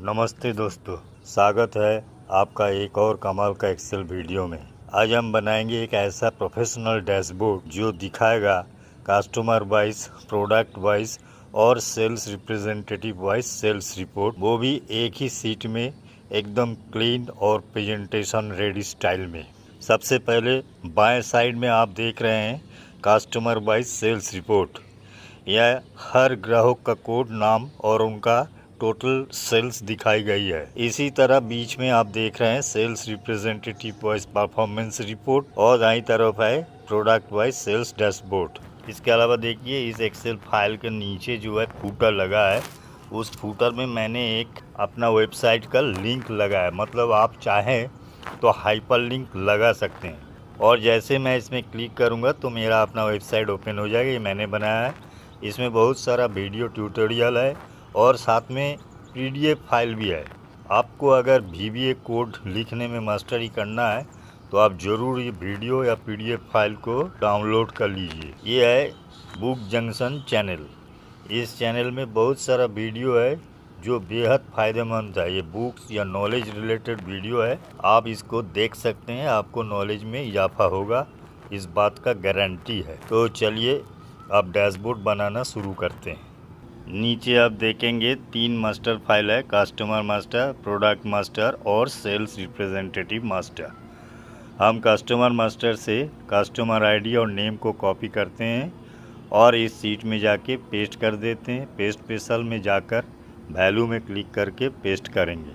नमस्ते दोस्तों, स्वागत है आपका एक और कमाल का एक्सेल वीडियो में। आज हम बनाएंगे एक ऐसा प्रोफेशनल डैशबोर्ड जो दिखाएगा कस्टमर वाइज, प्रोडक्ट वाइज और sales representative wise sales report, वो भी एक ही सीट में एकदम क्लीन और प्रेजेंटेशन रेडी स्टाइल में। सबसे पहले बाएं साइड में आप देख रहे हैं कस्टमर वाइज सेल्स रिपोर्ट। यह हर ग्राहक का कोड, नाम और उनका टोटल सेल्स दिखाई गई है। इसी तरह बीच में आप देख रहे हैं sales representative wise performance report और दाईं तरफ है प्रोडक्ट वाइज सेल्स डैशबोर्ड। इसके अलावा देखिए इस एक्सेल फाइल के नीचे जो है फूटर लगा है, उस फूटर में मैंने एक अपना वेबसाइट का लिंक लगा है। मतलब आप चाहें तो हाइपर लिंक लगा सकते हैं और जैसे मैं इसमें क्लिक करूँगा तो मेरा अपना वेबसाइट ओपन हो जाएगा। ये मैंने बनाया है। इसमें बहुत सारा वीडियो ट्यूटोरियल है और साथ में पीडीएफ फाइल भी है। आपको अगर VBA कोड लिखने में मास्टरी करना है तो आप ज़रूर ये वीडियो या पीडीएफ फाइल को डाउनलोड कर लीजिए। ये है बुक जंक्शन चैनल। इस चैनल में बहुत सारा वीडियो है जो बेहद फ़ायदेमंद है। ये बुक्स या नॉलेज रिलेटेड वीडियो है, आप इसको देख सकते हैं। आपको नॉलेज में इजाफा होगा, इस बात का गारंटी है। तो चलिए अब डैशबोर्ड बनाना शुरू करते हैं। नीचे आप देखेंगे 3 मास्टर फाइल है, कस्टमर मास्टर, प्रोडक्ट मास्टर और सेल्स रिप्रेजेंटेटिव मास्टर। हम कस्टमर मास्टर से कस्टमर आईडी और नेम को कॉपी करते हैं और इस सीट में जाके पेस्ट कर देते हैं। पेस्ट पे सेल में जाकर वैल्यू में क्लिक करके पेस्ट करेंगे।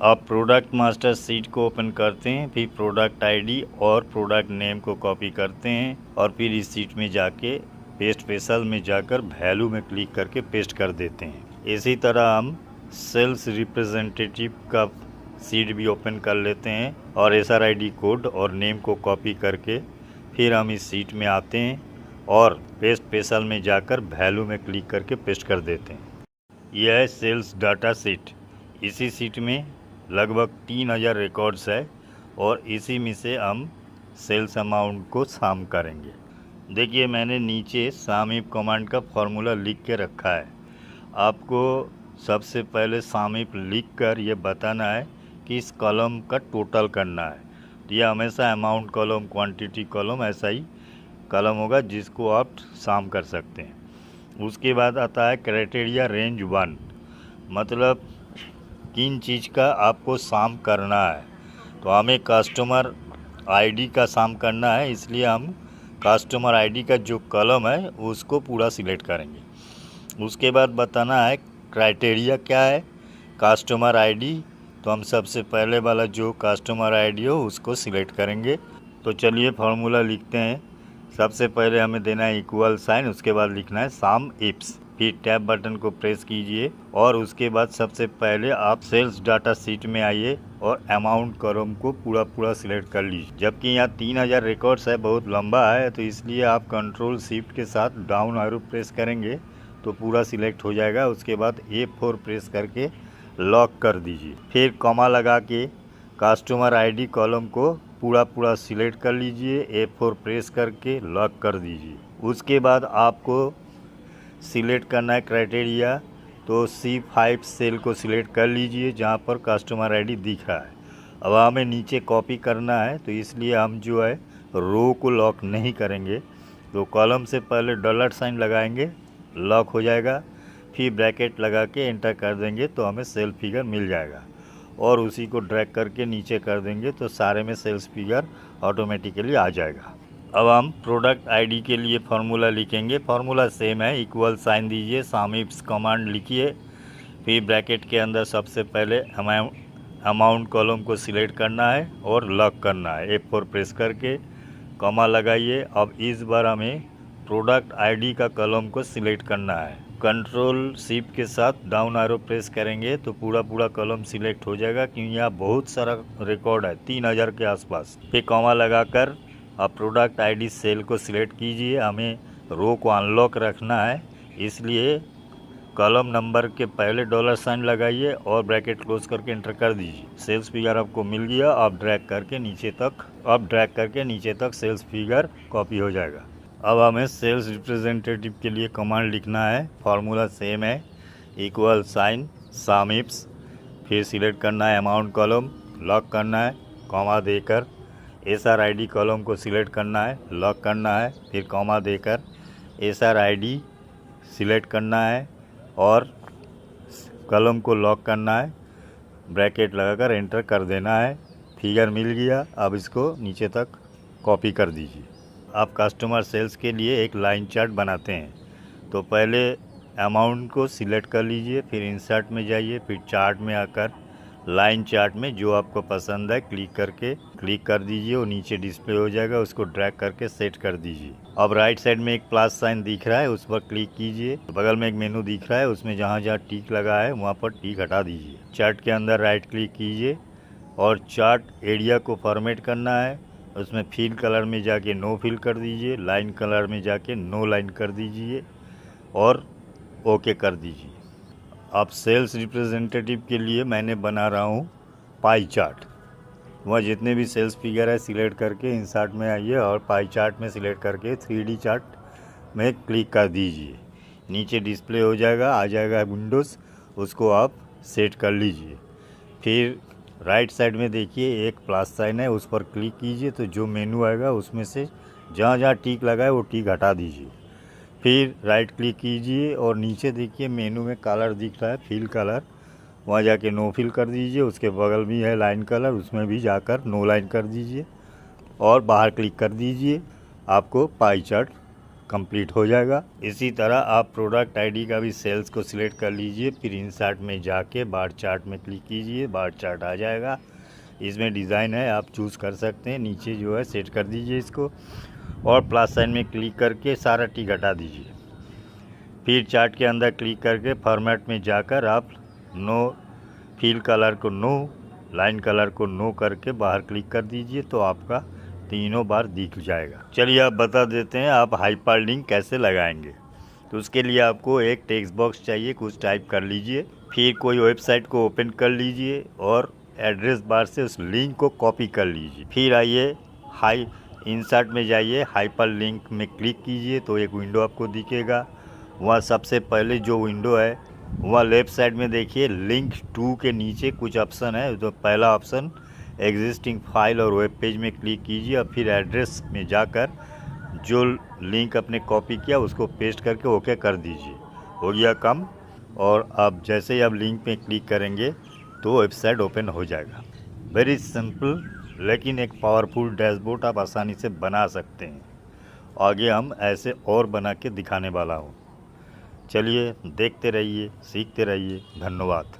अब प्रोडक्ट मास्टर सीट को ओपन करते हैं, फिर प्रोडक्ट आईडी और प्रोडक्ट नेम को कॉपी करते हैं और फिर इस सीट में जाके पेस्ट पे सेल में जाकर वैल्यू में क्लिक करके पेस्ट कर देते हैं। इसी तरह हम सेल्स रिप्रेजेंटेटिव का सीट भी ओपन कर लेते हैं और SRID कोड और नेम को कॉपी करके फिर हम इस सीट में आते हैं और पेस्ट पे सेल में जाकर वैल्यू में क्लिक करके पेस्ट कर देते हैं। यह है सेल्स डाटा सीट। इसी सीट में लगभग 3000 रिकॉर्ड्स है और इसी में से हम सेल्स अमाउंट को सम करेंगे। देखिए मैंने नीचे सम इफ कमांड का फॉर्मूला लिख के रखा है। आपको सबसे पहले सम इफ लिख कर ये बताना है कि इस कॉलम का टोटल करना है। तो यह हमेशा अमाउंट कॉलम, क्वांटिटी कॉलम ऐसा ही कॉलम होगा जिसको आप सम कर सकते हैं। उसके बाद आता है क्राइटेरिया रेंज 1, मतलब किन चीज़ का आपको सम करना है। तो हमें कस्टमर आईडी का सम करना है, इसलिए हम कस्टमर आईडी का जो कॉलम है उसको पूरा सिलेक्ट करेंगे। उसके बाद बताना है क्राइटेरिया क्या है, कस्टमर आईडी। तो हम सबसे पहले वाला जो कस्टमर आईडी हो उसको सिलेक्ट करेंगे। तो चलिए फार्मूला लिखते हैं। सबसे पहले हमें देना है इक्वल साइन, उसके बाद लिखना है सम इफ्स, फिर टैब बटन को प्रेस कीजिए और उसके बाद सबसे पहले आप सेल्स डाटा सीट में आइए और अमाउंट कॉलम को पूरा सिलेक्ट कर लीजिए। जबकि यहाँ 3000 रिकॉर्ड्स है, बहुत लंबा है, तो इसलिए आप कंट्रोल शिफ्ट के साथ डाउन एरो प्रेस करेंगे तो पूरा सिलेक्ट हो जाएगा। उसके बाद A4 प्रेस करके लॉक कर दीजिए। फिर कॉमा लगा के कस्टमर आईडी कॉलम को पूरा सिलेक्ट कर लीजिए। A4 प्रेस करके लॉक कर दीजिए। उसके बाद आपको सिलेक्ट करना है क्राइटेरिया, तो C5 सेल को सिलेक्ट कर लीजिए जहां पर कस्टमर आईडी दिख रहा है। अब हमें नीचे कॉपी करना है, तो इसलिए हम जो है रो को लॉक नहीं करेंगे। तो कॉलम से पहले डॉलर साइन लगाएंगे, लॉक हो जाएगा। फिर ब्रैकेट लगा के एंटर कर देंगे तो हमें सेल फिगर मिल जाएगा और उसी को ड्रैग करके नीचे कर देंगे तो सारे में सेल्स फिगर ऑटोमेटिकली आ जाएगा। अब हम प्रोडक्ट आईडी के लिए फार्मूला लिखेंगे। फार्मूला सेम है, इक्वल साइन दीजिए, सम इफ कमांड लिखिए, फिर ब्रैकेट के अंदर सबसे पहले अमाउंट कॉलम को सिलेक्ट करना है और लॉक करना है। F4 प्रेस करके कॉमा लगाइए। अब इस बार हमें प्रोडक्ट आईडी का कॉलम को सिलेक्ट करना है। कंट्रोल शिफ्ट के साथ डाउन एरो प्रेस करेंगे तो पूरा कॉलम सिलेक्ट हो जाएगा, क्योंकि यहाँ बहुत सारा रिकॉर्ड है, 3000 के आसपास। फिर कॉमा लगाकर आप प्रोडक्ट आईडी सेल को सिलेक्ट कीजिए। हमें रो को अनलॉक रखना है, इसलिए कॉलम नंबर के पहले डॉलर साइन लगाइए और ब्रैकेट क्लोज करके एंटर कर दीजिए। सेल्स फिगर आपको मिल गया। आप ड्रैग करके नीचे तक सेल्स फिगर कॉपी हो जाएगा। अब हमें सेल्स रिप्रेजेंटेटिव के लिए कमांड लिखना है। फार्मूला सेम है, इक्वल साइन सम इफ्स, फिर सिलेक्ट करना है अमाउंट कॉलम, लॉक करना है कॉमा देकर। SRID कॉलम को सिलेक्ट करना है, लॉक करना है, फिर कॉमा देकर SRID सिलेक्ट करना है और कॉलम को लॉक करना है, ब्रैकेट लगाकर एंटर कर देना है। फिगर मिल गया। अब इसको नीचे तक कॉपी कर दीजिए। आप कस्टमर सेल्स के लिए एक लाइन चार्ट बनाते हैं, तो पहले अमाउंट को सिलेक्ट कर लीजिए, फिर इंसर्ट में जाइए, फिर चार्ट में आकर लाइन चार्ट में जो आपको पसंद है क्लिक कर दीजिए और नीचे डिस्प्ले हो जाएगा, उसको ड्रैग करके सेट कर दीजिए। अब राइट साइड में एक प्लस साइन दिख रहा है, उस पर क्लिक कीजिए। बगल में एक मेनू दिख रहा है, उसमें जहाँ जहाँ टिक लगा है वहाँ पर टिक हटा दीजिए। चार्ट के अंदर राइट क्लिक कीजिए और चार्ट एरिया को फॉर्मेट करना है। उसमें फिल कलर में जाके नो फिल कर दीजिए, लाइन कलर में जाके नो लाइन कर दीजिए और ओके कर दीजिए। अब सेल्स रिप्रेजेंटेटिव के लिए मैंने बना रहा हूँ पाई चार्ट। वह जितने भी सेल्स फिगर है सिलेक्ट करके इंसर्ट में आइए और पाई चार्ट में सिलेक्ट करके 3D चार्ट में क्लिक कर दीजिए। नीचे डिस्प्ले हो जाएगा, आ जाएगा विंडोज़, उसको आप सेट कर लीजिए। फिर राइट साइड में देखिए एक प्लस साइन है, उस पर क्लिक कीजिए तो जो मेनू आएगा उसमें से जहाँ जहाँ टिक लगा है वो टिक हटा दीजिए। फिर राइट क्लिक कीजिए और नीचे देखिए मेनू में कलर दिख रहा है फिल कलर, वहाँ जाके नो फिल कर दीजिए। उसके बगल में है लाइन कलर, उसमें भी जाकर नो लाइन कर दीजिए और बाहर क्लिक कर दीजिए। आपको पाई चार्ट कंप्लीट हो जाएगा। इसी तरह आप प्रोडक्ट आईडी का भी सेल्स को सिलेक्ट कर लीजिए, फिर इंसर्ट में जाके बार चार्ट में क्लिक कीजिए, बार चार्ट आ जाएगा। इसमें डिज़ाइन है, आप चूज़ कर सकते हैं। नीचे जो है सेट कर दीजिए इसको और प्लस साइन में क्लिक करके सारा टिक हटा दीजिए। फिर चार्ट के अंदर क्लिक करके फॉर्मेट में जाकर आप नो फिल कलर को नो, लाइन कलर को नो करके बाहर क्लिक कर दीजिए तो आपका तीनों बार दिख जाएगा। चलिए आप बता देते हैं आप हाइपरलिंक कैसे लगाएंगे। तो उसके लिए आपको एक टेक्स्ट बॉक्स चाहिए, कुछ टाइप कर लीजिए, फिर कोई वेबसाइट को ओपन कर लीजिए और एड्रेस बार से उस लिंक को कॉपी कर लीजिए। फिर आइए इंसर्ट में जाइए, हाइपरलिंक में क्लिक कीजिए तो एक विंडो आपको दिखेगा। वहाँ सबसे पहले जो विंडो है वहाँ लेफ़्ट साइड में देखिए लिंक टू के नीचे कुछ ऑप्शन है। तो पहला ऑप्शन एग्जिस्टिंग फाइल और वेब पेज में क्लिक कीजिए और फिर एड्रेस में जाकर जो लिंक आपने कॉपी किया उसको पेस्ट करके ओके कर दीजिए। हो गया काम। और अब जैसे ही आप लिंक में क्लिक करेंगे तो वेबसाइट ओपन हो जाएगा। वेरी सिंपल लेकिन एक पावरफुल डैशबोर्ड आप आसानी से बना सकते हैं। आगे हम ऐसे और बना के दिखाने वाला हूँ। चलिए देखते रहिए, सीखते रहिए। धन्यवाद।